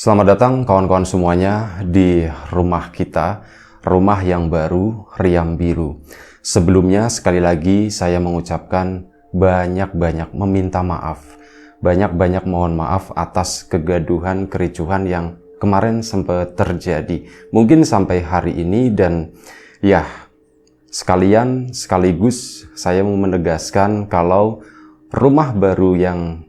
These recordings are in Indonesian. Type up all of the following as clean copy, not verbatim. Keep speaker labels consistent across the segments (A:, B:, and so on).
A: Selamat datang kawan-kawan semuanya di rumah kita, rumah yang baru, Riam Biru. Sebelumnya sekali lagi saya mengucapkan banyak-banyak meminta maaf. Banyak-banyak mohon maaf atas kegaduhan, kericuhan yang kemarin sempat terjadi. Mungkin sampai hari ini dan ya sekaligus saya mau menegaskan kalau rumah baru yang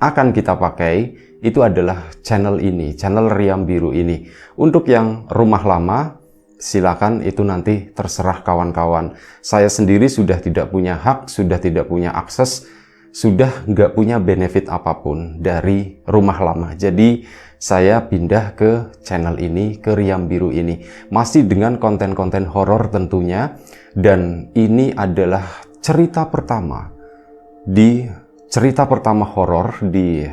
A: akan kita pakai itu adalah channel ini, channel Riam Biru ini. Untuk yang rumah lama, silakan itu nanti terserah kawan-kawan. Saya sendiri sudah tidak punya hak, sudah tidak punya akses, sudah nggak punya benefit apapun dari rumah lama. Jadi saya pindah ke channel ini, ke Riam Biru ini. Masih dengan konten-konten horor tentunya. Dan ini adalah cerita pertama horor di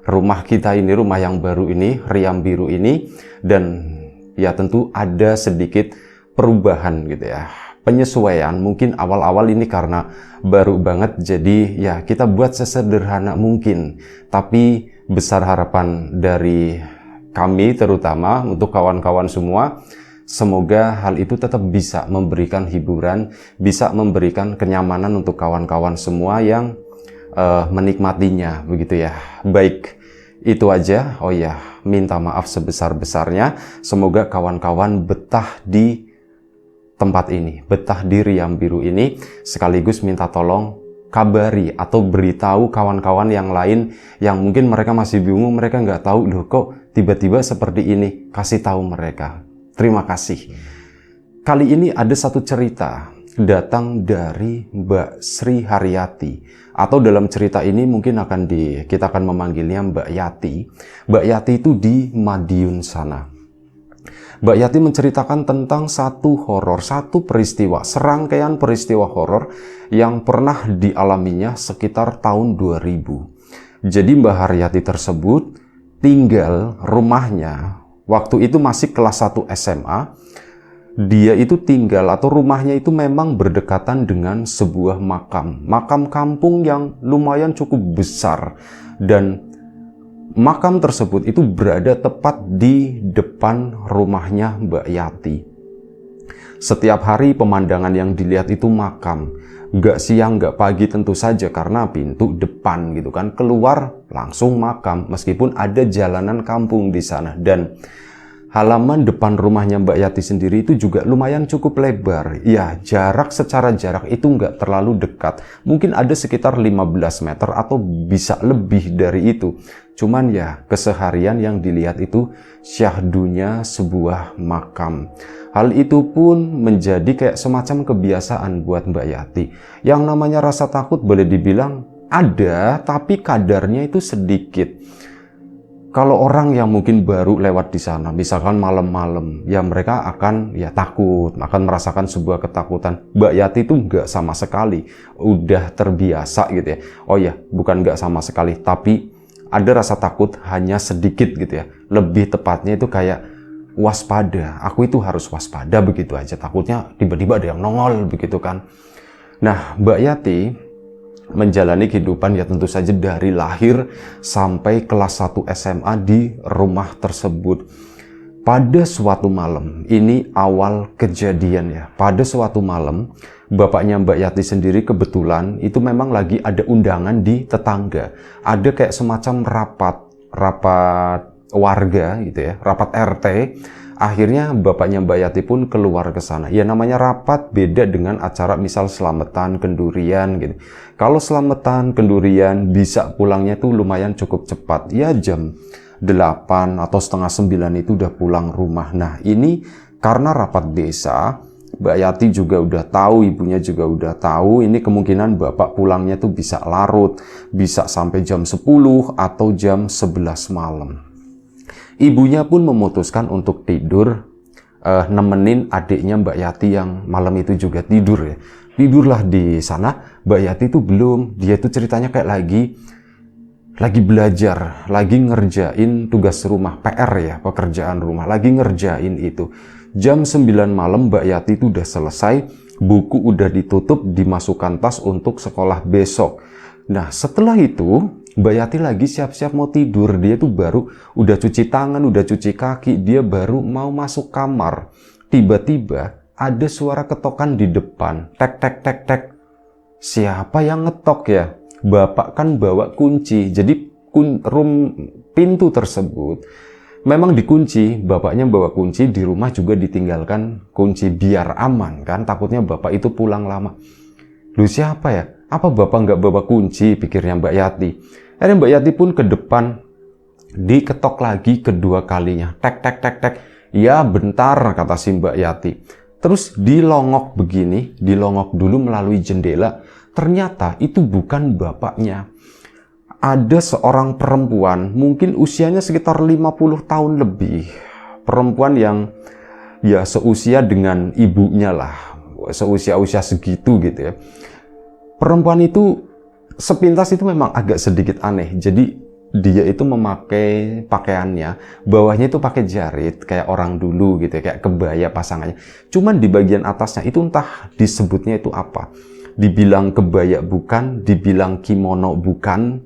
A: rumah kita ini, rumah yang baru ini, Riam Biru ini. Dan ya tentu ada sedikit perubahan gitu ya, penyesuaian. Mungkin awal-awal ini karena baru banget, jadi ya kita buat sesederhana mungkin. Tapi besar harapan dari kami terutama untuk kawan-kawan semua, semoga hal itu tetap bisa memberikan hiburan, bisa memberikan kenyamanan untuk kawan-kawan semua yang menikmatinya, begitu ya. Baik, itu aja. Oh ya, minta maaf sebesar-besarnya. Semoga kawan-kawan betah di tempat ini, betah di Riam Biru ini. Sekaligus minta tolong kabari atau beritahu kawan-kawan yang lain yang mungkin mereka masih bingung, mereka nggak tahu loh kok tiba-tiba seperti ini. Kasih tahu mereka. Terima kasih. Kali ini ada satu cerita datang dari Mbak Sri Haryati, atau dalam cerita ini mungkin kita akan memanggilnya Mbak Yati. Mbak Yati itu di Madiun sana. Mbak Yati menceritakan tentang satu peristiwa, serangkaian peristiwa horor yang pernah dialaminya sekitar tahun 2000. Jadi Mbak Haryati tersebut tinggal rumahnya waktu itu masih kelas 1 SMA. Dia itu tinggal atau rumahnya itu memang berdekatan dengan sebuah makam kampung yang lumayan cukup besar, dan makam tersebut itu berada tepat di depan rumahnya Mbak Yati. Setiap hari pemandangan yang dilihat itu makam, nggak siang nggak pagi tentu saja, karena pintu depan gitu kan, keluar langsung makam, meskipun ada jalanan kampung di sana. Dan halaman depan rumahnya Mbak Yati sendiri itu juga lumayan cukup lebar. Ya, secara jarak itu nggak terlalu dekat. Mungkin ada sekitar 15 meter atau bisa lebih dari itu. Cuman ya, keseharian yang dilihat itu syahdunya sebuah makam. Hal itu pun menjadi kayak semacam kebiasaan buat Mbak Yati. Yang namanya rasa takut boleh dibilang ada, tapi kadarnya itu sedikit. Kalau orang yang mungkin baru lewat di sana, misalkan malam-malam, ya mereka akan takut, akan merasakan sebuah ketakutan. Mbak Yati itu nggak sama sekali, udah terbiasa gitu ya. Oh ya, bukan nggak sama sekali, tapi ada rasa takut hanya sedikit gitu ya. Lebih tepatnya itu kayak waspada. Aku itu harus waspada begitu aja. Takutnya tiba-tiba ada yang nongol begitu kan. Nah, Mbak Yati menjalani kehidupan ya tentu saja dari lahir sampai kelas 1 SMA di rumah tersebut. Pada suatu malam, ini awal kejadian ya. Pada suatu malam, bapaknya Mbak Yati sendiri kebetulan itu memang lagi ada undangan di tetangga. Ada kayak semacam rapat warga gitu ya, rapat RT. Akhirnya bapaknya Mbak Yati pun keluar ke sana. Ya namanya rapat beda dengan acara misal selamatan, kendurian gitu. Kalau selamatan, kendurian bisa pulangnya tuh lumayan cukup cepat. Ya jam 8 atau setengah 9 itu udah pulang rumah. Nah ini karena rapat desa, Mbak Yati juga udah tahu, ibunya juga udah tahu, ini kemungkinan bapak pulangnya tuh bisa larut. Bisa sampai jam 10 atau jam 11 malam. Ibunya pun memutuskan untuk tidur, nemenin adiknya Mbak Yati yang malam itu juga tidur ya. Tidurlah di sana. Mbak Yati itu belum, dia itu ceritanya kayak lagi belajar, lagi ngerjain tugas rumah, PR ya, pekerjaan rumah, lagi ngerjain itu. Jam 9 malam Mbak Yati itu udah selesai, buku udah ditutup, dimasukkan tas untuk sekolah besok. Nah setelah itu Mbak Yati lagi siap-siap mau tidur. Dia tuh baru udah cuci tangan, udah cuci kaki. Dia baru mau masuk kamar. Tiba-tiba ada suara ketokan di depan. Tek, tek, tek, tek. Siapa yang ngetok ya? Bapak kan bawa kunci. Jadi pintu tersebut memang dikunci. Bapaknya bawa kunci. Di rumah juga ditinggalkan kunci biar aman kan. Takutnya bapak itu pulang lama. Lu siapa ya? Apa bapak nggak bawa kunci? Pikirnya Mbak Yati. Akhirnya Mbak Yati pun ke depan. Diketok lagi kedua kalinya. Tek, tek, tek, tek. Ya bentar, kata si Mbak Yati. Terus dilongok begini. Dilongok dulu melalui jendela. Ternyata itu bukan bapaknya. Ada seorang perempuan. Mungkin usianya sekitar 50 tahun lebih. Perempuan yang ya seusia dengan ibunya lah. Seusia-usia segitu gitu ya. Perempuan itu sepintas itu memang agak sedikit aneh. Jadi dia itu memakai pakaiannya, bawahnya itu pakai jarit kayak orang dulu gitu ya, kayak kebaya pasangannya. Cuman di bagian atasnya itu entah disebutnya itu apa. Dibilang kebaya bukan, dibilang kimono bukan,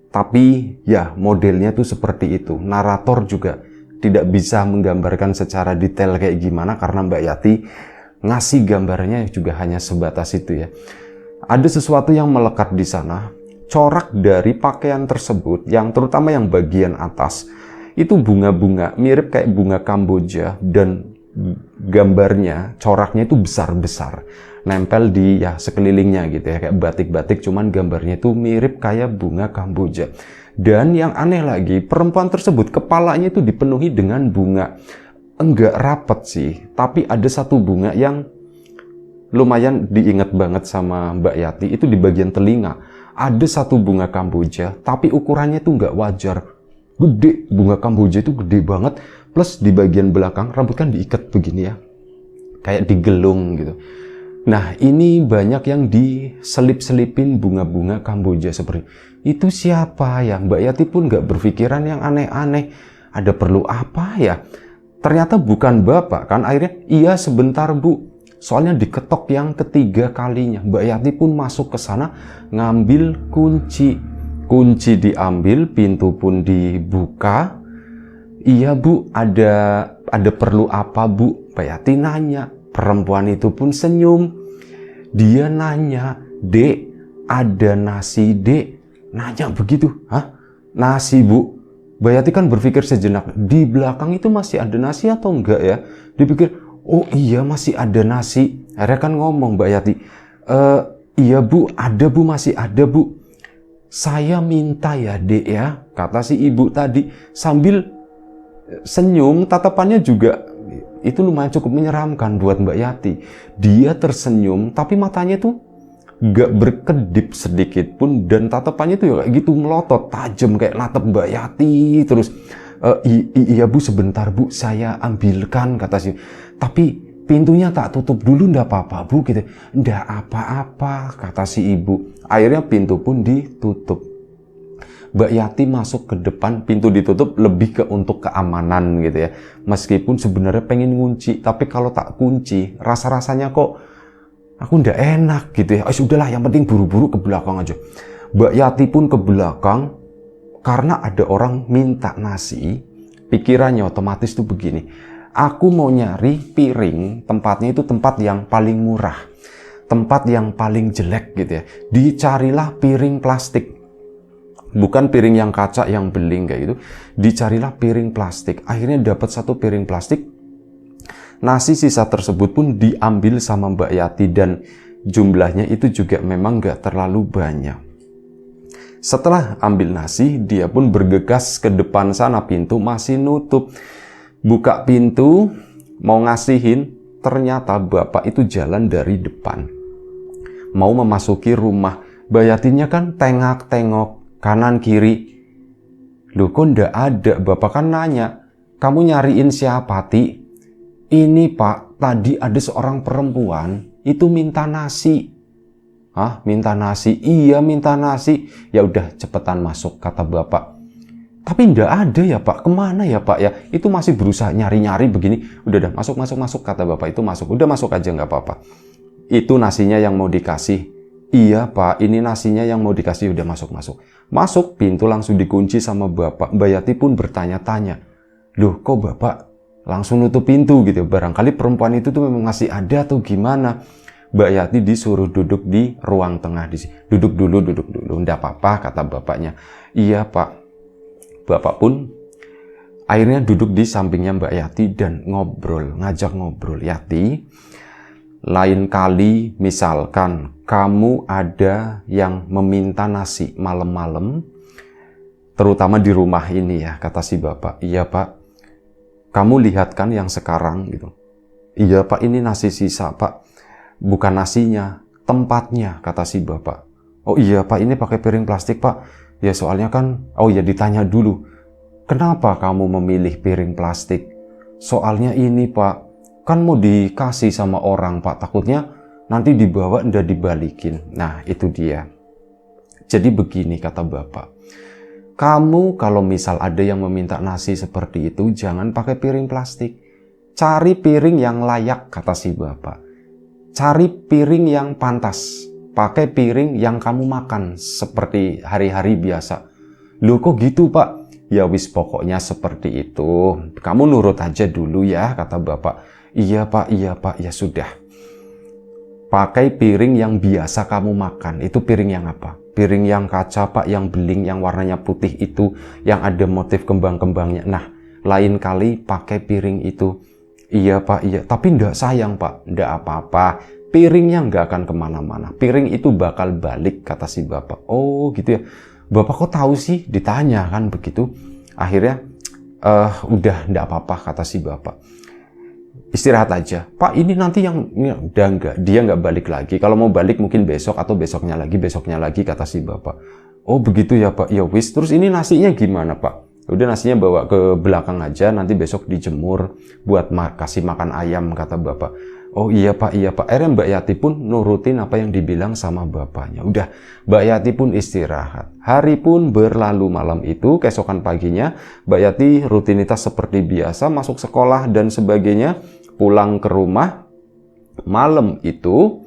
A: tapi ya modelnya tuh seperti itu. Narator juga tidak bisa menggambarkan secara detail kayak gimana karena Mbak Yati ngasih gambarnya juga hanya sebatas itu ya. Ada sesuatu yang melekat di sana. Corak dari pakaian tersebut, yang terutama yang bagian atas, itu bunga-bunga, mirip kayak bunga Kamboja, dan gambarnya, coraknya itu besar-besar. Nempel di ya sekelilingnya gitu ya, kayak batik-batik, cuman gambarnya itu mirip kayak bunga Kamboja. Dan yang aneh lagi, perempuan tersebut kepalanya itu dipenuhi dengan bunga. Enggak rapet sih, tapi ada satu bunga yang lumayan diingat banget sama Mbak Yati. Itu di bagian telinga ada satu bunga Kamboja, tapi ukurannya itu nggak wajar, gede. Bunga Kamboja itu gede banget, plus di bagian belakang rambut kan diikat begini ya, kayak digelung gitu. Nah ini banyak yang diselip-selipin bunga-bunga Kamboja seperti itu. Siapa ya? Mbak Yati pun nggak berpikiran yang aneh-aneh. Ada perlu apa ya? Ternyata bukan bapak kan. Akhirnya iya sebentar bu, soalnya diketok yang ketiga kalinya. Mbak Yati pun masuk ke sana ngambil kunci. Kunci diambil, pintu pun dibuka. Iya bu, ada perlu apa bu? Mbak Yati nanya. Perempuan itu pun senyum. Dia nanya, dek, ada nasi dek? Nanya begitu. Hah? Nasi bu? Mbak Yati kan berpikir sejenak, di belakang itu masih ada nasi atau enggak ya? Dipikir, oh iya masih ada nasi. Akhirnya kan ngomong Mbak Yati, iya bu, ada bu, masih ada bu. Saya minta ya dek ya, kata si ibu tadi. Sambil senyum, tatapannya juga itu lumayan cukup menyeramkan buat Mbak Yati. Dia tersenyum, tapi matanya tuh gak berkedip sedikit pun. Dan tatapannya tuh ya kayak gitu, melotot, tajam kayak natap Mbak Yati. Terus, iya bu sebentar bu, saya ambilkan, kata si. Tapi pintunya tak tutup dulu, ndak apa-apa bu gitu. Ndak apa-apa, kata si ibu. Akhirnya pintu pun ditutup. Mbak Yati masuk ke depan, pintu ditutup lebih ke untuk keamanan gitu ya. Meskipun sebenarnya pengen ngunci, tapi kalau tak kunci, rasa-rasanya kok aku ndak enak gitu ya. Sudahlah, yang penting buru-buru ke belakang aja. Mbak Yati pun ke belakang, karena ada orang minta nasi. Pikirannya otomatis tuh begini, aku mau nyari piring, tempatnya itu tempat yang paling murah, tempat yang paling jelek gitu ya. Dicarilah piring plastik, bukan piring yang kaca yang beling kayak gitu. Dicarilah piring plastik. Akhirnya dapat satu piring plastik. Nasi sisa tersebut pun diambil sama Mbak Yati, dan jumlahnya itu juga memang gak terlalu banyak. Setelah ambil nasi, dia pun bergegas ke depan sana. Pintu masih nutup. Buka pintu, mau ngasihin, ternyata bapak itu jalan dari depan, mau memasuki rumah. Mbak Yatinya kan tengok-tengok kanan kiri. Loh kok ndak ada? Bapak kan nanya, kamu nyariin siapa Ti? Ini pak, tadi ada seorang perempuan itu minta nasi. Hah? Minta nasi? Iya minta nasi. Ya udah cepetan masuk, kata bapak. Tapi ndak ada ya pak, kemana ya pak ya? Itu masih berusaha nyari-nyari begini. Udah masuk, kata bapak itu masuk. Udah masuk aja nggak apa-apa. Itu nasinya yang mau dikasih. Iya Pak, ini nasinya yang mau dikasih, udah masuk. Masuk, pintu langsung dikunci sama Bapak. Mbak Yati pun bertanya-tanya, loh kok Bapak langsung nutup pintu gitu? Barangkali perempuan itu tuh memang masih ada atau gimana? Mbak Yati disuruh duduk di ruang tengah di sini. Duduk dulu, nggak apa-apa, kata bapaknya. Iya Pak. Bapak pun akhirnya duduk di sampingnya Mbak Yati dan ngajak ngobrol. Yati, lain kali misalkan kamu ada yang meminta nasi malam-malam, terutama di rumah ini ya, kata si bapak. Iya Pak, kamu lihat kan yang sekarang gitu. Iya Pak, ini nasi sisa Pak. Bukan nasinya, tempatnya, kata si bapak. Oh iya Pak, ini pakai piring plastik Pak. Ya soalnya kan, oh ya ditanya dulu, kenapa kamu memilih piring plastik? Soalnya ini Pak, kan mau dikasih sama orang Pak, takutnya nanti dibawa ndak dibalikin. Nah itu dia. Jadi begini kata bapak, kamu kalau misal ada yang meminta nasi seperti itu, jangan pakai piring plastik. Cari piring yang layak, kata si bapak. Cari piring yang pantas. Pakai piring yang kamu makan seperti hari-hari biasa. Loh kok gitu Pak? Ya wis pokoknya seperti itu. Kamu nurut aja dulu ya, kata bapak. Iya Pak, ya sudah. Pakai piring yang biasa kamu makan. Itu piring yang apa? Piring yang kaca Pak, yang beling, yang warnanya putih itu, yang ada motif kembang-kembangnya. Nah, lain kali pakai piring itu. Iya Pak, iya. Tapi ndak sayang Pak, ndak apa-apa. Piringnya nggak akan kemana-mana. Piring itu bakal balik, kata si bapak. Oh gitu ya. Bapak kok tahu sih? Ditanya kan begitu. Akhirnya, udah ndak apa-apa, kata si bapak. Istirahat aja. Pak, ini nanti yang udah enggak, dia nggak balik lagi. Kalau mau balik mungkin besok atau besoknya lagi, kata si bapak. Oh begitu ya Pak. Ya wis. Terus ini nasinya gimana Pak? Udah nasinya bawa ke belakang aja, nanti besok dijemur buat kasih makan ayam, kata bapak. Oh iya Pak. Akhirnya Mbak Yati pun nurutin apa yang dibilang sama bapaknya. Udah, Mbak Yati pun istirahat. Hari pun berlalu, malam itu, keesokan paginya, Mbak Yati rutinitas seperti biasa, masuk sekolah dan sebagainya. Pulang ke rumah, malam itu,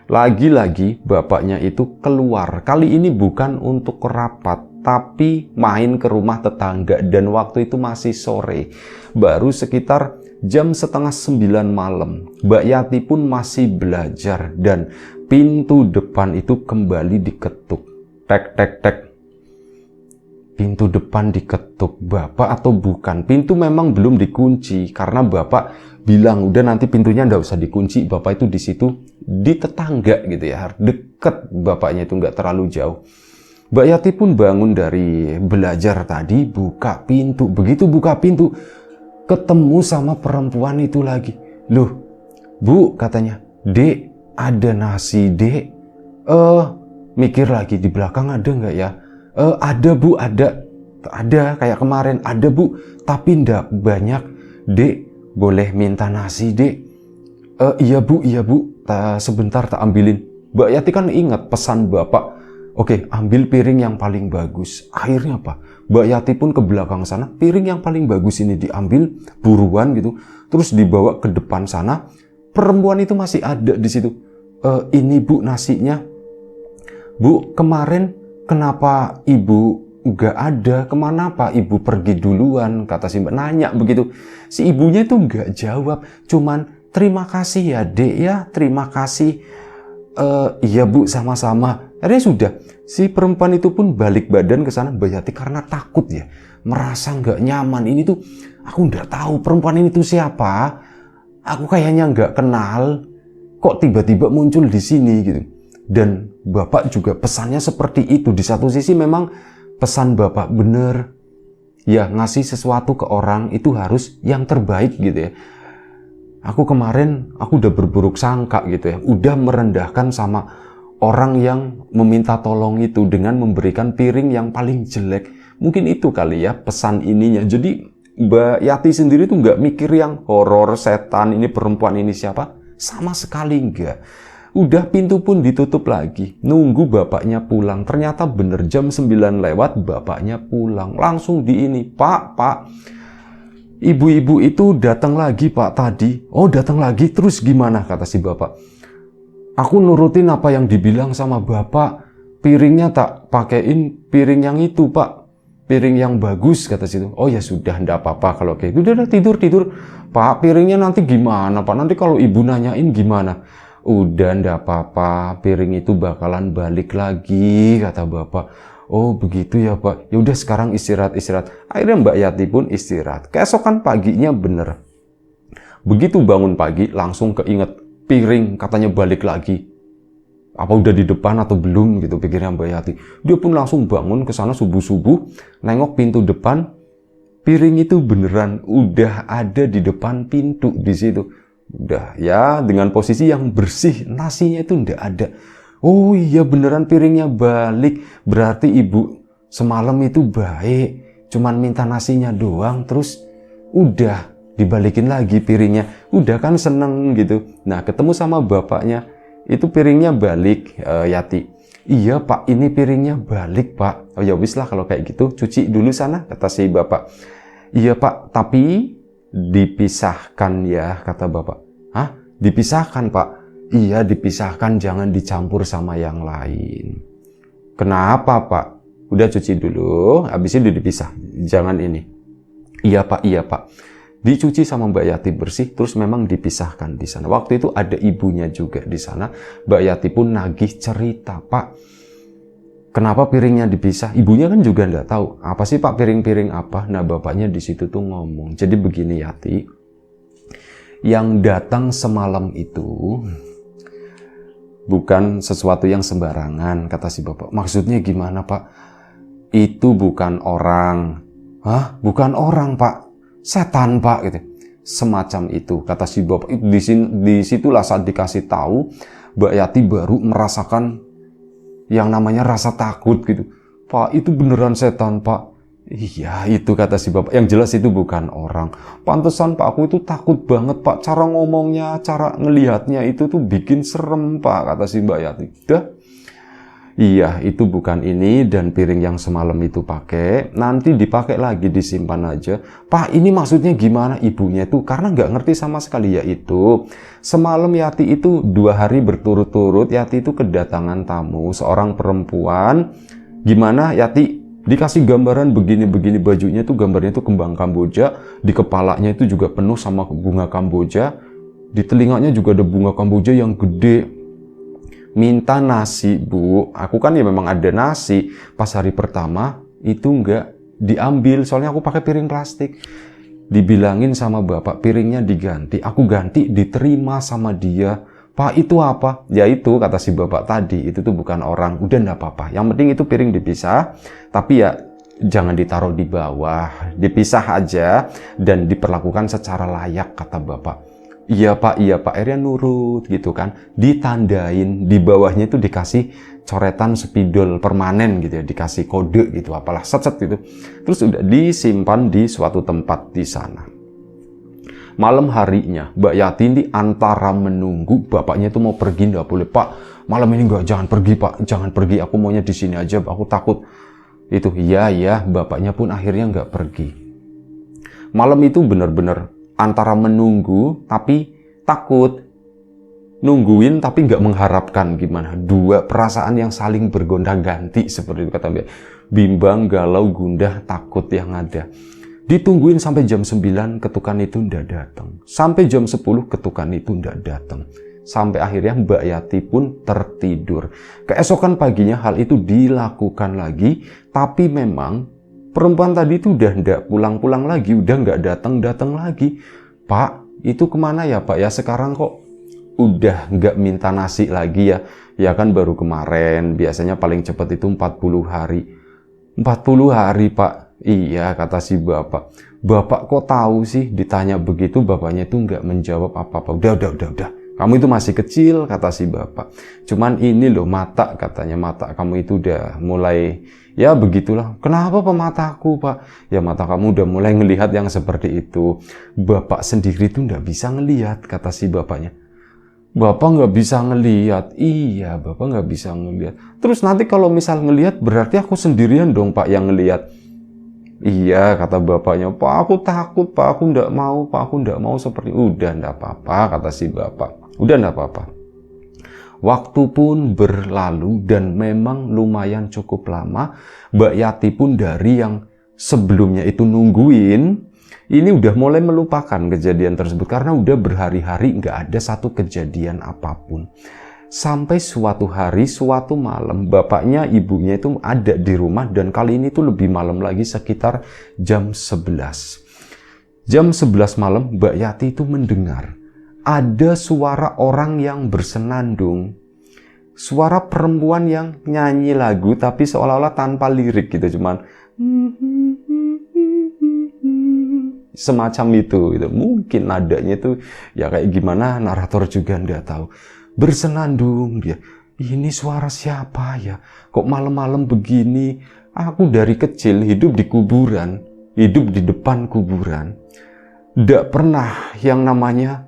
A: lagi-lagi bapaknya itu keluar. Kali ini bukan untuk rapat, tapi main ke rumah tetangga. Dan waktu itu masih sore, baru sekitar jam 8:30 malam. Mbak Yati pun masih belajar dan pintu depan itu kembali diketuk. Tek, tek, tek. Pintu depan diketuk. Bapak atau bukan? Pintu memang belum dikunci karena bapak bilang udah nanti pintunya nggak usah dikunci. Bapak itu di situ di tetangga gitu ya, deket bapaknya itu nggak terlalu jauh. Mbak Yati pun bangun dari belajar tadi, buka pintu. Begitu buka pintu, ketemu sama perempuan itu lagi. Loh, Bu, katanya, Dek, ada nasi, Dek. Mikir lagi, di belakang ada nggak ya? Ada Bu, ada kayak kemarin, ada Bu, tapi ndak banyak. Dek, boleh minta nasi, Dek? Iya Bu, sebentar tak ambilin. Mbak Yati kan ingat pesan bapak. Oke, ambil piring yang paling bagus. Akhirnya apa? Mbak Yati pun ke belakang sana, piring yang paling bagus ini diambil buruan gitu, terus dibawa ke depan sana. Perempuan itu masih ada di situ. Ini Bu nasinya. Bu, kemarin kenapa Ibu nggak ada? Kemana Pak? Ibu pergi duluan, kata si Mbak. Nanya begitu. Si ibunya itu nggak jawab, cuman terima kasih ya Dek ya, terima kasih. Iya Bu, sama-sama. Akhirnya sudah, si perempuan itu pun balik badan ke sana. Mbak Yati karena takut ya, merasa nggak nyaman. Ini tuh, aku nggak tahu perempuan ini tuh siapa. Aku kayaknya nggak kenal. Kok tiba-tiba muncul di sini gitu. Dan bapak juga pesannya seperti itu. Di satu sisi memang pesan bapak bener. Ya, ngasih sesuatu ke orang itu harus yang terbaik gitu ya. Aku kemarin, aku udah berburuk sangka gitu ya. Udah merendahkan sama orang yang meminta tolong itu dengan memberikan piring yang paling jelek. Mungkin itu kali ya pesan ininya. Jadi Mbak Yati sendiri tuh nggak mikir yang horor, setan, ini perempuan ini siapa. Sama sekali nggak. Udah pintu pun ditutup lagi. Nunggu bapaknya pulang. Ternyata bener jam 9 lewat bapaknya pulang. Langsung di ini, Pak. Ibu-ibu itu datang lagi Pak tadi. Oh datang lagi, terus gimana, kata si bapak. Aku nurutin apa yang dibilang sama bapak. Piringnya tak pakein piring yang itu, Pak. Piring yang bagus, kata situ. Oh ya sudah, ndak apa-apa kalau kayak itu. Udah tidur. Pak, piringnya nanti gimana, Pak? Nanti kalau ibu nanyain gimana? Udah, ndak apa-apa. Piring itu bakalan balik lagi, kata bapak. Oh begitu ya, Pak. Ya udah sekarang istirahat. Akhirnya Mbak Yati pun istirahat. Keesokan paginya bener. Begitu bangun pagi, langsung keinget piring katanya balik lagi. Apa udah di depan atau belum gitu pikirnya Mbak Yati. Dia pun langsung bangun ke sana subuh-subuh, nengok pintu depan, piring itu beneran udah ada di depan pintu di situ. Udah ya dengan posisi yang bersih, nasinya itu ndak ada. Oh iya beneran piringnya balik, berarti ibu semalam itu baik, cuman minta nasinya doang terus udah dibalikin lagi piringnya. Udah kan seneng gitu. Nah ketemu sama bapaknya, itu piringnya balik, Yati. Iya Pak, ini piringnya balik Pak. Oh ya wis lah kalau kayak gitu, cuci dulu sana, kata si bapak. Iya Pak, tapi dipisahkan ya, kata bapak. Hah? Dipisahkan Pak? Iya dipisahkan, jangan dicampur sama yang lain. Kenapa Pak? Udah cuci dulu, habis itu dipisah. Jangan ini. Iya Pak. Dicuci sama Mbak Yati bersih, terus memang dipisahkan di sana. Waktu itu ada ibunya juga di sana. Mbak Yati pun nagih cerita, Pak, kenapa piringnya dipisah? Ibunya kan juga nggak tahu. Apa sih Pak piring-piring apa? Nah bapaknya di situ tuh ngomong. Jadi begini Yati, yang datang semalam itu bukan sesuatu yang sembarangan, kata si bapak. Maksudnya gimana Pak? Itu bukan orang. Hah? Bukan orang Pak. Setan Pak gitu. Semacam itu kata si bapak. Di situlah saat dikasih tahu Mbak Yati baru merasakan yang namanya rasa takut gitu. Pak itu beneran setan Pak. Iya itu kata si bapak. Yang jelas itu bukan orang. Pantesan Pak aku itu takut banget Pak. Cara ngomongnya, cara ngelihatnya itu tuh bikin serem Pak, kata si Mbak Yati. Dah. Iya, itu bukan ini dan piring yang semalam itu pakai, nanti dipakai lagi, disimpan aja. Pak, ini maksudnya gimana ibunya itu? Karena nggak ngerti sama sekali ya itu. Semalam Yati itu 2 hari berturut-turut, Yati itu kedatangan tamu, seorang perempuan. Gimana Yati dikasih gambaran begini-begini bajunya itu, gambarnya itu kembang Kamboja, di kepalanya itu juga penuh sama bunga Kamboja, di telinganya juga ada bunga Kamboja yang gede. Minta nasi Bu, aku kan ya memang ada nasi. Pas hari pertama itu nggak diambil, soalnya aku pakai piring plastik. Dibilangin sama bapak piringnya diganti, aku ganti, diterima sama dia. Pak itu apa? Ya itu kata si bapak tadi, itu tuh bukan orang. Udah nggak apa-apa, yang penting itu piring dipisah, tapi ya jangan ditaruh di bawah, dipisah aja dan diperlakukan secara layak, kata bapak. Iya Pak, akhirnya nurut gitu kan. Ditandain, di bawahnya itu dikasih coretan spidol permanen gitu ya, dikasih kode gitu, apalah set gitu. Terus udah disimpan di suatu tempat di sana. Malam harinya, Mbak Yati ini antara menunggu bapaknya itu mau pergi, nggak boleh Pak. Malam ini jangan pergi Pak, jangan pergi. Aku maunya di sini aja, aku takut. Itu iya, bapaknya pun akhirnya nggak pergi. Malam itu benar-benar antara menunggu tapi takut, nungguin tapi nggak mengharapkan, gimana, 2 perasaan yang saling bergonta-ganti seperti itu kata Mbak. Bimbang, galau, gundah, takut yang ada. Ditungguin sampai jam 9 ketukan itu ndak datang, sampai jam 10 ketukan itu ndak datang, sampai akhirnya Mbak Yati pun tertidur. Keesokan paginya hal itu dilakukan lagi, tapi memang perempuan tadi itu udah nggak pulang-pulang lagi, udah nggak datang-datang lagi. Pak, itu kemana ya Pak? Ya sekarang kok udah nggak minta nasi lagi ya? Ya kan baru kemarin, biasanya paling cepat itu 40 hari. 40 hari Pak? Iya, kata si bapak. Bapak kok tahu sih? Ditanya begitu, bapaknya itu nggak menjawab apa-apa. Udah. Kamu itu masih kecil, kata si bapak. Cuman ini loh mata, katanya mata kamu itu udah mulai, ya begitulah. Kenapa Pak mataku Pak? Ya mata kamu udah mulai ngelihat yang seperti itu. Bapak sendiri tuh nggak bisa ngelihat, kata si bapaknya. Bapak nggak bisa ngelihat? Iya, Bapak nggak bisa ngelihat. Terus nanti kalau misal ngelihat berarti aku sendirian dong Pak yang ngelihat. Iya, kata bapaknya. Pak aku takut Pak, aku nggak mau Pak, aku nggak mau seperti. Udah nggak apa-apa, kata si bapak. Udah nggak apa-apa. Waktu pun berlalu dan memang lumayan cukup lama. Mbak Yati pun dari yang sebelumnya itu nungguin, ini udah mulai melupakan kejadian tersebut karena udah berhari-hari nggak ada satu kejadian apapun. Sampai suatu hari, suatu malam, bapaknya ibunya itu ada di rumah dan kali ini tuh lebih malam lagi, sekitar jam 11. Jam 11 malam Mbak Yati itu mendengar ada suara orang yang bersenandung. Suara perempuan yang nyanyi lagu tapi seolah-olah tanpa lirik gitu, cuman semacam itu gitu. Mungkin nadanya itu ya kayak gimana narator juga nggak tahu. Bersenandung dia. Ini suara siapa ya? Kok malam-malam begini? Aku dari kecil hidup di kuburan, hidup di depan kuburan. Nggak pernah yang namanya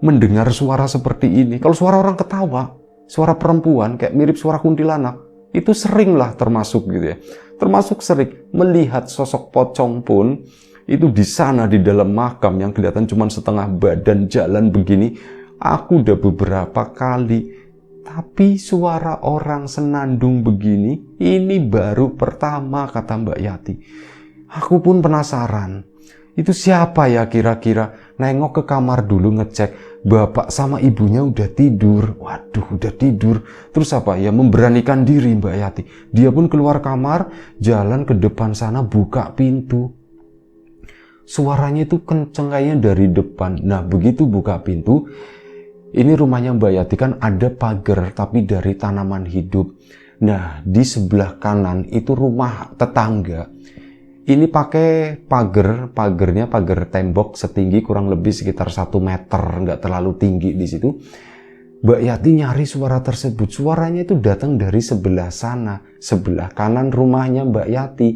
A: mendengar suara seperti ini. Kalau suara orang ketawa, suara perempuan kayak mirip suara kuntilanak, itu sering lah termasuk gitu ya. Termasuk sering melihat sosok pocong pun itu di sana di dalam makam yang kelihatan cuma setengah badan jalan begini. Aku udah beberapa kali, tapi suara orang senandung begini, ini baru pertama, kata Mbak Yati. Aku pun penasaran, itu siapa ya kira-kira? Nengok ke kamar dulu ngecek, bapak sama ibunya udah tidur. Waduh, udah tidur. Terus apa ya, memberanikan diri Mbak Yati. Dia pun keluar kamar, jalan ke depan sana, buka pintu. Suaranya itu kenceng kayaknya dari depan. Nah, begitu buka pintu, ini rumahnya Mbak Yati kan ada pagar tapi dari tanaman hidup. Nah, di sebelah kanan itu rumah tetangga. Ini pakai pagarnya pagar tembok setinggi kurang lebih sekitar 1 meter, nggak terlalu tinggi di situ. Mbak Yati nyari suara tersebut. Suaranya itu datang dari sebelah sana, sebelah kanan rumahnya Mbak Yati.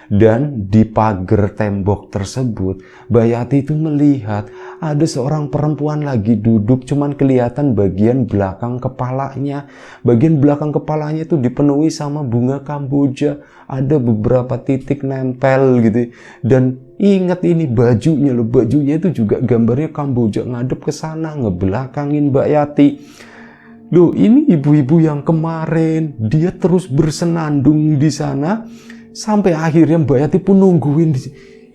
A: Dan di pagar tembok tersebut, Mbak Yati itu melihat ada seorang perempuan lagi duduk, cuman kelihatan bagian belakang kepalanya. Bagian belakang kepalanya itu dipenuhi sama bunga kamboja. Ada beberapa titik nempel gitu. Dan ingat ini bajunya loh, bajunya itu juga gambarnya kamboja ngadep ke sana, ngebelakangin Mbak Yati. Loh, ini ibu-ibu yang kemarin dia terus bersenandung di sana. Sampai akhirnya Mbak Yati pun nungguin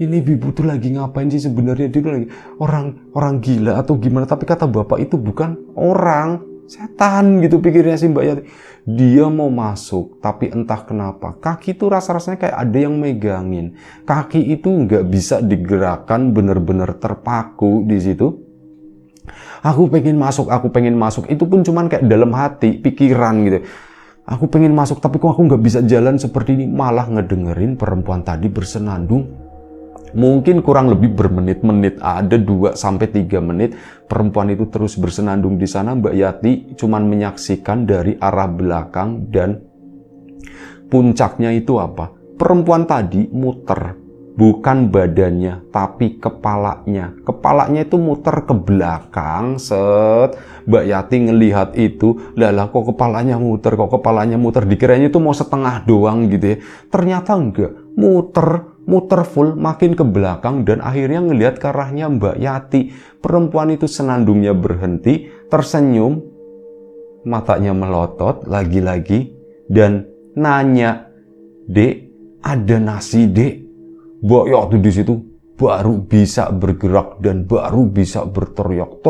A: ini ibu tuh lagi ngapain sih sebenarnya, dia lagi orang gila atau gimana. Tapi kata bapak itu bukan orang, setan gitu pikirnya si Mbak Yati. Dia mau masuk tapi entah kenapa kaki itu rasa-rasanya kayak ada yang megangin. Kaki itu nggak bisa digerakkan, bener-bener terpaku di situ. Aku pengen masuk. Itu pun cuman kayak dalam hati, pikiran gitu. Aku pengen masuk, tapi kok aku nggak bisa jalan seperti ini. Malah ngedengerin perempuan tadi bersenandung. Mungkin kurang lebih bermenit-menit, ada 2-3 menit. Perempuan itu terus bersenandung di sana. Mbak Yati cuman menyaksikan dari arah belakang dan puncaknya itu apa? Perempuan tadi muter. Bukan badannya, tapi kepalanya. Kepalanya itu muter ke belakang, set. Mbak Yati ngelihat itu, lah kok kepalanya muter, dikiranya itu mau setengah doang gitu ya. Ternyata enggak, muter full, makin ke belakang dan akhirnya ngelihat ke arahnya Mbak Yati. Perempuan itu senandungnya berhenti, tersenyum, matanya melotot lagi-lagi dan nanya, "Dek, ada nasi, Dek?" Mbak Yati di situ baru bisa bergerak dan baru bisa berteriak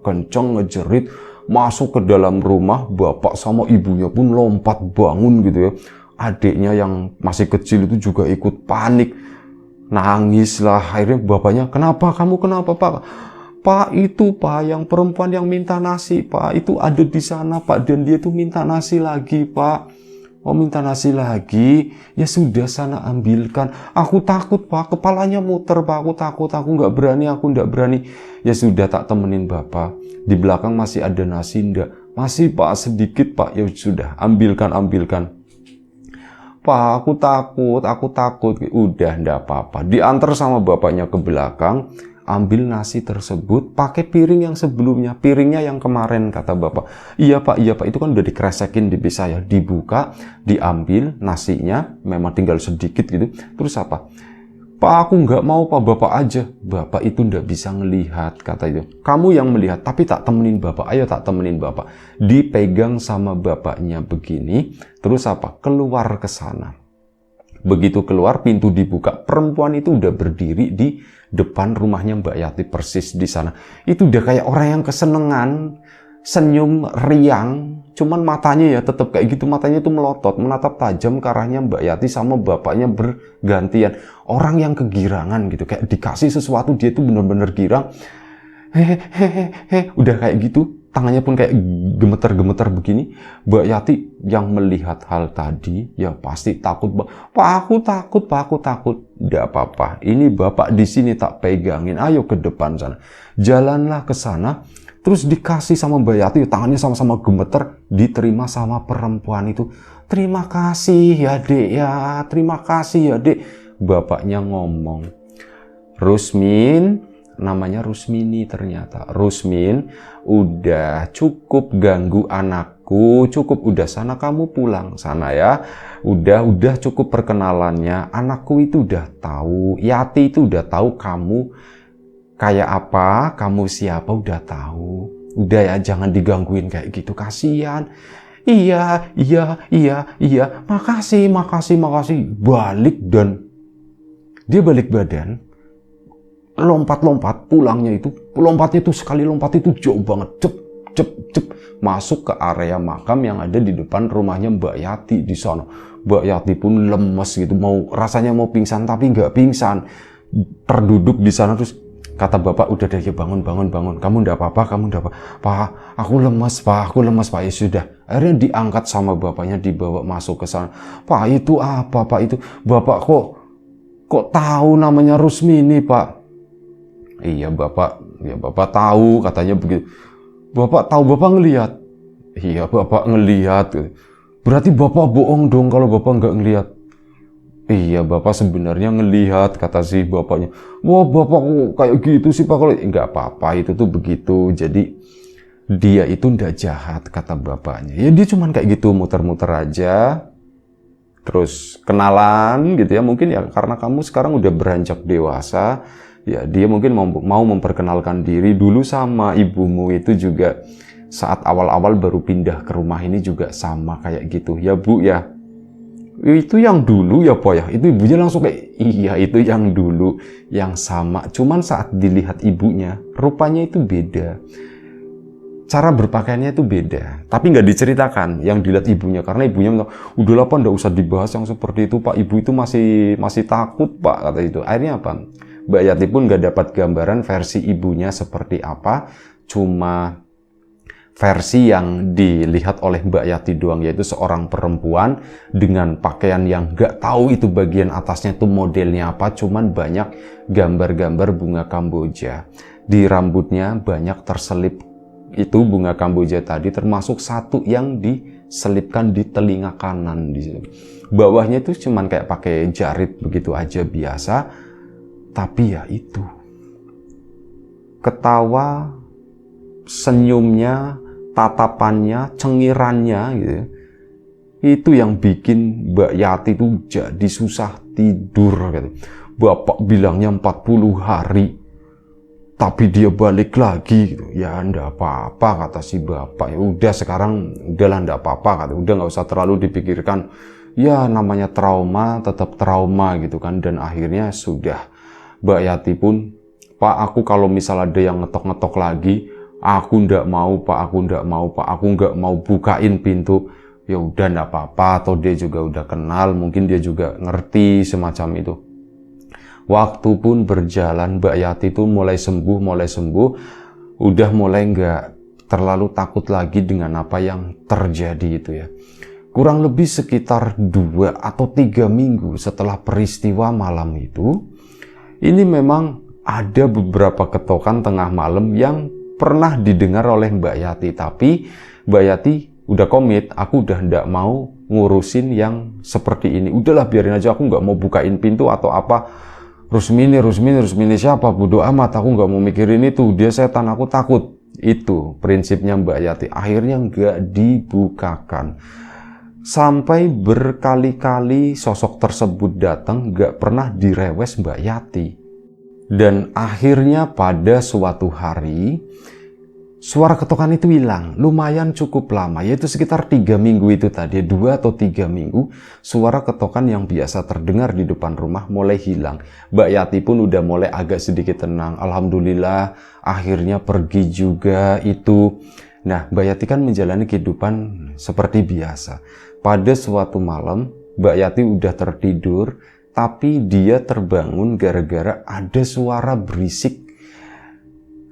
A: kencang, ngejerit, masuk ke dalam rumah. Bapak sama ibunya pun lompat bangun gitu ya. Adiknya yang masih kecil itu juga ikut panik, nangis lah. Akhirnya bapaknya, kenapa Pak? Pak, itu Pak, yang perempuan yang minta nasi Pak, itu ada di sana Pak, dan dia tuh minta nasi lagi Pak. Oh, minta nasi lagi? Ya sudah, sana ambilkan. Aku takut Pak, kepalanya muter Pak, aku takut, aku nggak berani. Ya sudah, tak temenin Bapak. Di belakang masih ada nasi enggak? Masih Pak, sedikit Pak. Ya sudah, ambilkan. Pak, aku takut. Udah, enggak apa-apa. Diantar sama bapaknya ke belakang. Ambil nasi tersebut pakai piring yang sebelumnya, piringnya yang kemarin, kata bapak. Iya pak, itu kan udah dikresekin di bis saya. Dibuka, diambil nasinya, memang tinggal sedikit gitu. Terus apa? Pak, aku nggak mau, Pak, Bapak aja. Bapak itu nggak bisa ngelihat, kata itu. Kamu yang melihat, tapi tak temenin Bapak. Ayo tak temenin Bapak. Dipegang sama bapaknya begini, terus apa? Keluar ke sana. Begitu keluar, pintu dibuka, perempuan itu udah berdiri di depan rumahnya Mbak Yati persis di sana. Itu udah kayak orang yang kesenengan, senyum riang, cuman matanya ya tetap kayak gitu, matanya itu melotot, menatap tajam ke arahnya Mbak Yati sama bapaknya bergantian. Orang yang kegirangan gitu, kayak dikasih sesuatu dia itu bener-bener girang. Hehehe, udah kayak gitu, tangannya pun kayak gemeter-gemeter begini. Mbak Yati yang melihat hal tadi, ya pasti takut. Pak, aku takut, Pak, aku takut. Nggak apa-apa, ini Bapak di sini tak pegangin. Ayo ke depan sana. Jalanlah ke sana. Terus dikasih sama Mbak Yati, tangannya sama-sama gemeter, diterima sama perempuan itu. Terima kasih ya dek ya, terima kasih ya dek. Bapaknya ngomong, Rusmin, namanya Rusmini ternyata. Rusmin, udah cukup ganggu anakku, cukup, udah sana kamu pulang sana ya. Udah cukup perkenalannya. Anakku itu udah tahu, Yati itu udah tahu kamu kayak apa, kamu siapa, udah tahu. Udah ya, jangan digangguin kayak gitu, kasihan. Iya. Makasih. Balik, dan dia balik badan, lompat pulangnya itu, lompatnya itu sekali lompat itu jauh banget, cep, masuk ke area makam yang ada di depan rumahnya Mbak Yati di sana. Mbak Yati pun lemes gitu, rasanya mau pingsan tapi nggak pingsan, terduduk di sana. Terus kata bapak, udah deh ya, bangun, kamu ndak apa-apa, Pak, aku lemes Pak, ya sudah. Akhirnya diangkat sama bapaknya, dibawa masuk ke sana. Pak, itu apa Pak itu? Bapak kok tahu namanya Rusmini Pak? Iya bapak tahu, katanya begitu. Bapak tahu, bapak ngelihat. Iya bapak ngelihat. Berarti bapak bohong dong kalau bapak nggak ngelihat. Iya bapak sebenarnya ngelihat, kata si bapaknya. Wah bapak kok kayak gitu sih Pak? Kalau nggak apa-apa, itu tuh begitu. Jadi dia itu ndak jahat, kata bapaknya. Ya dia cuman kayak gitu, muter-muter aja. Terus kenalan gitu ya, mungkin ya karena kamu sekarang udah beranjak dewasa, ya dia mungkin mau memperkenalkan diri. Dulu sama ibumu itu juga saat awal-awal baru pindah ke rumah ini juga sama kayak gitu. Ya Bu ya, itu yang dulu ya Pak ya. Itu ibunya langsung kayak, iya itu yang dulu, yang sama. Cuman saat dilihat ibunya, rupanya itu beda. Cara berpakaiannya itu beda, tapi nggak diceritakan yang dilihat ibunya, karena ibunya bilang, udahlah Pak, nggak usah dibahas yang seperti itu Pak, ibu itu masih takut Pak, kata itu. Akhirnya apa? Mbak Yati pun nggak dapat gambaran versi ibunya seperti apa, cuma versi yang dilihat oleh Mbak Yati doang, yaitu seorang perempuan dengan pakaian yang nggak tahu itu bagian atasnya itu modelnya apa, cuman banyak gambar-gambar bunga Kamboja. Di rambutnya banyak terselip itu bunga Kamboja tadi, termasuk satu yang diselipkan di telinga kanan di situ. Bawahnya itu cuman kayak pakai jarit begitu aja biasa, tapi ya itu ketawa, senyumnya, tatapannya, cengirannya gitu. Itu yang bikin Mbak Yati itu jadi susah tidur gitu. Bapak bilangnya 40 hari. Tapi dia balik lagi gitu. Ya enggak apa-apa, kata si bapak. Ya udah sekarang udahlah, enggak apa-apa, kata. Udah nggak usah terlalu dipikirkan. Ya namanya trauma tetap trauma gitu kan. Dan akhirnya sudah, Mbak Yati pun, Pak, aku kalau misal ada yang ngetok-ngetok lagi, aku enggak mau Pak, aku enggak mau bukain pintu. Ya udah enggak apa-apa, atau dia juga udah kenal, mungkin dia juga ngerti semacam itu. Waktu pun berjalan, Mbak Yati itu mulai sembuh, udah mulai nggak terlalu takut lagi dengan apa yang terjadi itu ya. Kurang lebih sekitar 2 atau 3 minggu setelah peristiwa malam itu, ini memang ada beberapa ketokan tengah malam yang pernah didengar oleh Mbak Yati, tapi Mbak Yati udah komit, aku udah nggak mau ngurusin yang seperti ini. Udahlah biarin aja, aku nggak mau bukain pintu atau apa. Rusmini siapa? Bodo amat, aku nggak mau mikirin itu, dia setan, aku takut. Itu prinsipnya Mbak Yati. Akhirnya nggak dibukakan. Sampai berkali-kali sosok tersebut datang, gak pernah direwes Mbak Yati. Dan akhirnya pada suatu hari, suara ketokan itu hilang, lumayan cukup lama, yaitu sekitar 3 minggu itu tadi, 2 atau 3 minggu, suara ketokan yang biasa terdengar di depan rumah mulai hilang. Mbak Yati pun udah mulai agak sedikit tenang, alhamdulillah, akhirnya pergi juga itu. Nah, Mbak Yati kan menjalani kehidupan seperti biasa. Pada suatu malam, Mbak Yati udah tertidur, tapi dia terbangun gara-gara ada suara berisik.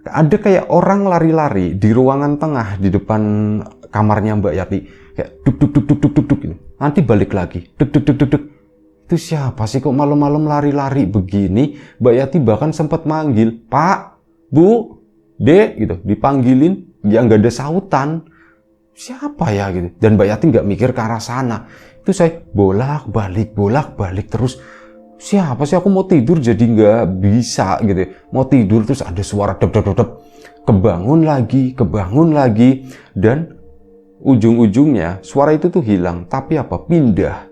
A: Ada kayak orang lari-lari di ruangan tengah di depan kamarnya Mbak Yati. Kayak duk duk duk duk duk duk duk. Nanti balik lagi. Duk duk duk duk duk. Itu siapa sih kok malam-malam lari-lari begini? Mbak Yati bahkan sempat manggil, "Pak, Bu, Dek," gitu. Dipanggilin, ya nggak ada sautan. Siapa ya gitu. Dan Mbak Yati nggak mikir ke arah sana. Itu saya bolak-balik terus. Siapa sih, aku mau tidur jadi nggak bisa gitu. Mau tidur terus ada suara dep. Kebangun lagi. Dan ujung-ujungnya suara itu tuh hilang. Tapi apa? Pindah.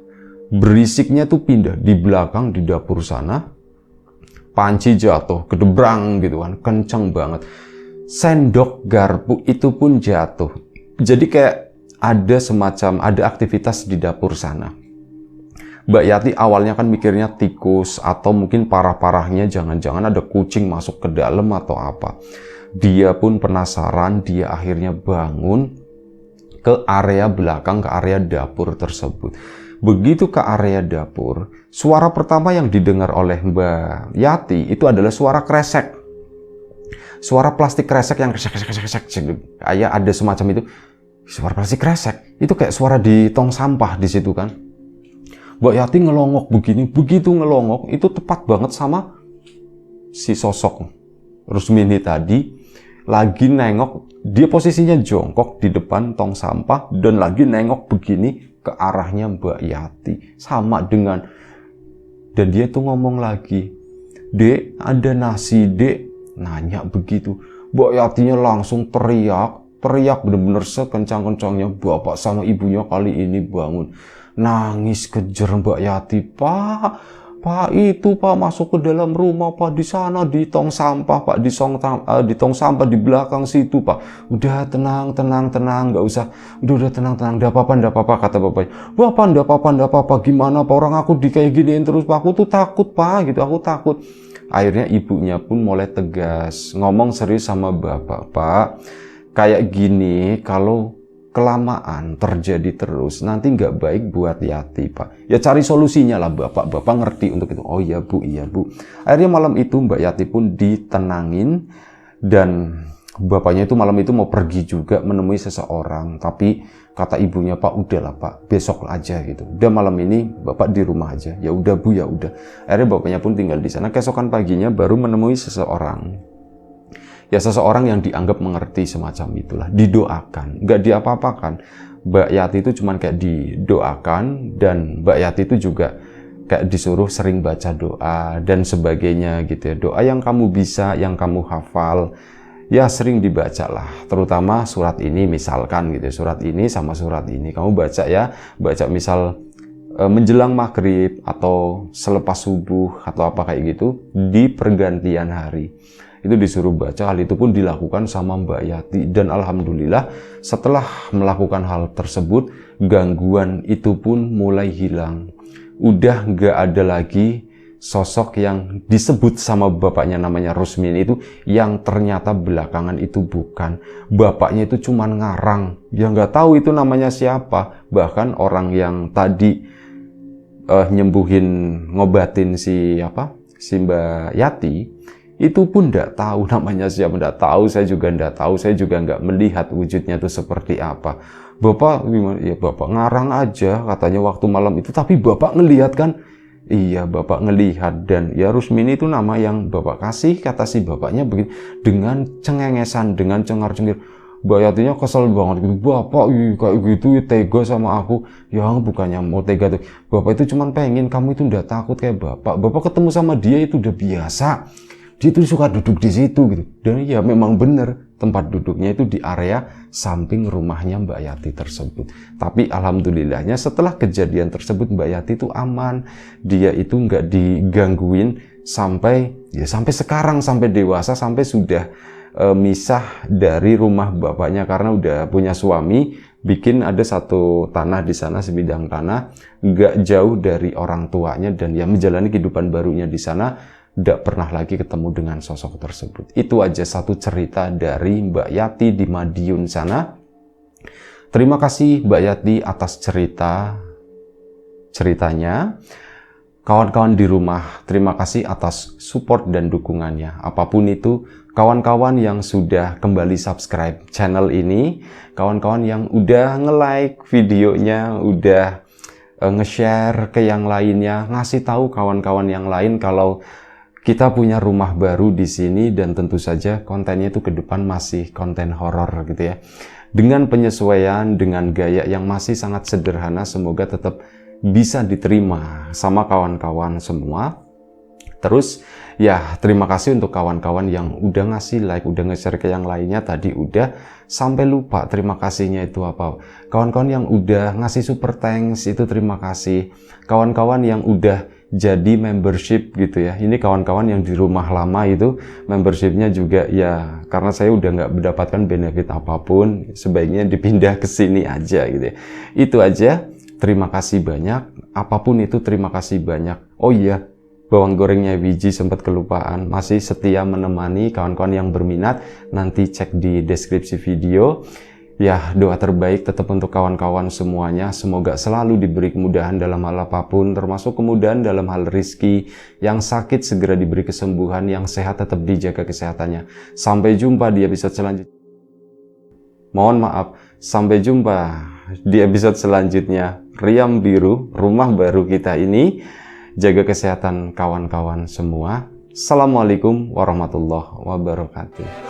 A: Berisiknya tuh pindah. Di belakang, di dapur sana. Panci jatuh, kedebrang gitu kan. Kenceng banget. Sendok garpu itu pun jatuh. Jadi kayak ada aktivitas di dapur sana. Mbak Yati awalnya kan mikirnya tikus atau mungkin parah-parahnya jangan-jangan ada kucing masuk ke dalam atau apa. Dia pun penasaran, dia akhirnya bangun ke area belakang, ke area dapur tersebut. Begitu ke area dapur, suara pertama yang didengar oleh Mbak Yati itu adalah suara kresek. Suara plastik kresek yang kresek, kayak ada semacam itu. Suara plastik kresek, itu kayak suara di tong sampah di situ kan. Mbak Yati ngelongok begini, begitu ngelongok, itu tepat banget sama si sosok Rusmini tadi. Lagi nengok, dia posisinya jongkok di depan tong sampah, dan lagi nengok begini ke arahnya Mbak Yati. Sama dengan, dan dia tuh ngomong lagi, "Dek, ada nasi, Dek." Nanya begitu. Mbak Yatinya langsung teriak bener-bener sekencang-kencangnya. Bapak sama ibunya kali ini bangun. Nangis kejer Mbak Yati. Pak itu Pak masuk ke dalam rumah Pak, di sana di tong sampah Pak, di tong sampah di belakang situ Pak. Udah tenang, nggak usah. Udah tenang, nggak apa-apa kata bapaknya. "Bapak nggak apa-apa, gimana Pak, orang aku kayak giniin terus Pak, aku tuh takut Pak," gitu, "aku takut." Akhirnya ibunya pun mulai tegas, ngomong serius sama bapak, "Pak, kayak gini kalau kelamaan terjadi terus nanti nggak baik buat Yati Pak. Ya cari solusinya lah Bapak ngerti untuk itu." "Oh iya Bu." Akhirnya malam itu Mbak Yati pun ditenangin, dan bapaknya itu malam itu mau pergi juga menemui seseorang, tapi kata ibunya, "Pak, udahlah Pak, besok aja gitu. Udah malam ini Bapak di rumah aja." "Ya udah Bu, ya udah." Akhirnya bapaknya pun tinggal di sana. Keesokan paginya baru menemui seseorang. Ya seseorang yang dianggap mengerti semacam itulah, didoakan, nggak diapa-apakan. Mbak Yati itu cuman kayak didoakan, dan Mbak Yati itu juga kayak disuruh sering baca doa dan sebagainya gitu ya. Doa yang kamu bisa, yang kamu hafal, ya sering dibaca lah. Terutama surat ini misalkan gitu, surat ini sama surat ini kamu baca ya. Baca misal menjelang maghrib atau selepas subuh atau apa kayak gitu di pergantian hari. Itu disuruh baca. Hal itu pun dilakukan sama Mbak Yati, dan alhamdulillah setelah melakukan hal tersebut gangguan itu pun mulai hilang. Udah nggak ada lagi sosok yang disebut sama bapaknya namanya Rusmini itu, yang ternyata belakangan itu bukan. Bapaknya itu cuman ngarang, ya nggak tahu itu namanya siapa. Bahkan orang yang tadi ngobatin si Mbak Yati itu pun nggak tahu namanya siapa, nggak tahu, saya juga nggak tahu, saya juga nggak melihat wujudnya itu seperti apa. "Bapak gimana?" "Ya Bapak ngarang aja," katanya waktu malam itu, tapi Bapak ngelihat kan? "Iya Bapak ngelihat, dan ya Rusmini itu nama yang Bapak kasih," kata si bapaknya begitu, dengan cengengesan, dengan cengar-cengir. Mbak Yatinya kesel banget gitu. "Bapak kayak gitu tega sama aku." "Ya bukannya mau tega tuh, Bapak itu cuman pengen kamu itu udah takut kayak Bapak ketemu sama dia itu udah biasa. dia tuh suka duduk di situ gitu. Dan ya memang benar, tempat duduknya itu di area samping rumahnya Mbak Yati tersebut. Tapi alhamdulillahnya setelah kejadian tersebut Mbak Yati itu aman, dia itu nggak digangguin sampai sekarang, sampai dewasa, sampai sudah misah dari rumah bapaknya karena udah punya suami, bikin ada satu tanah di sana, sebidang tanah nggak jauh dari orang tuanya, dan ya menjalani kehidupan barunya di sana, nggak pernah lagi ketemu dengan sosok tersebut. Itu aja satu cerita dari Mbak Yati di Madiun sana. Terima kasih Mbak Yati atas ceritanya. Kawan-kawan di rumah, terima kasih atas support dan dukungannya. Apapun itu, kawan-kawan yang sudah kembali subscribe channel ini, kawan-kawan yang udah nge-like videonya, udah nge-share ke yang lainnya, ngasih tahu kawan-kawan yang lain kalau kita punya rumah baru di sini, dan tentu saja kontennya itu ke depan masih konten horor gitu ya. Dengan penyesuaian, dengan gaya yang masih sangat sederhana, semoga tetap bisa diterima sama kawan-kawan semua. Terus ya terima kasih untuk kawan-kawan yang udah ngasih like, udah nge-share ke yang lainnya. Tadi udah sampai lupa terima kasihnya itu apa. Kawan-kawan yang udah ngasih super thanks itu terima kasih. Kawan-kawan yang udah jadi membership gitu ya. Ini kawan-kawan yang di rumah lama itu membershipnya juga ya, karena saya udah nggak mendapatkan benefit apapun, sebaiknya dipindah ke sini aja gitu ya. Itu aja. Terima kasih banyak, apapun itu terima kasih banyak. Oh iya, bawang gorengnya Wiji sempat kelupaan, masih setia menemani kawan-kawan yang berminat, nanti cek di deskripsi video. Ya, doa terbaik tetap untuk kawan-kawan semuanya, semoga selalu diberi kemudahan dalam hal apapun, termasuk kemudahan dalam hal rizki, yang sakit segera diberi kesembuhan, yang sehat tetap dijaga kesehatannya. Sampai jumpa di episode selanjutnya. Mohon maaf, sampai jumpa di episode selanjutnya. Riam Biru, rumah baru kita ini. Jaga kesehatan kawan-kawan semua. Assalamualaikum warahmatullahi wabarakatuh.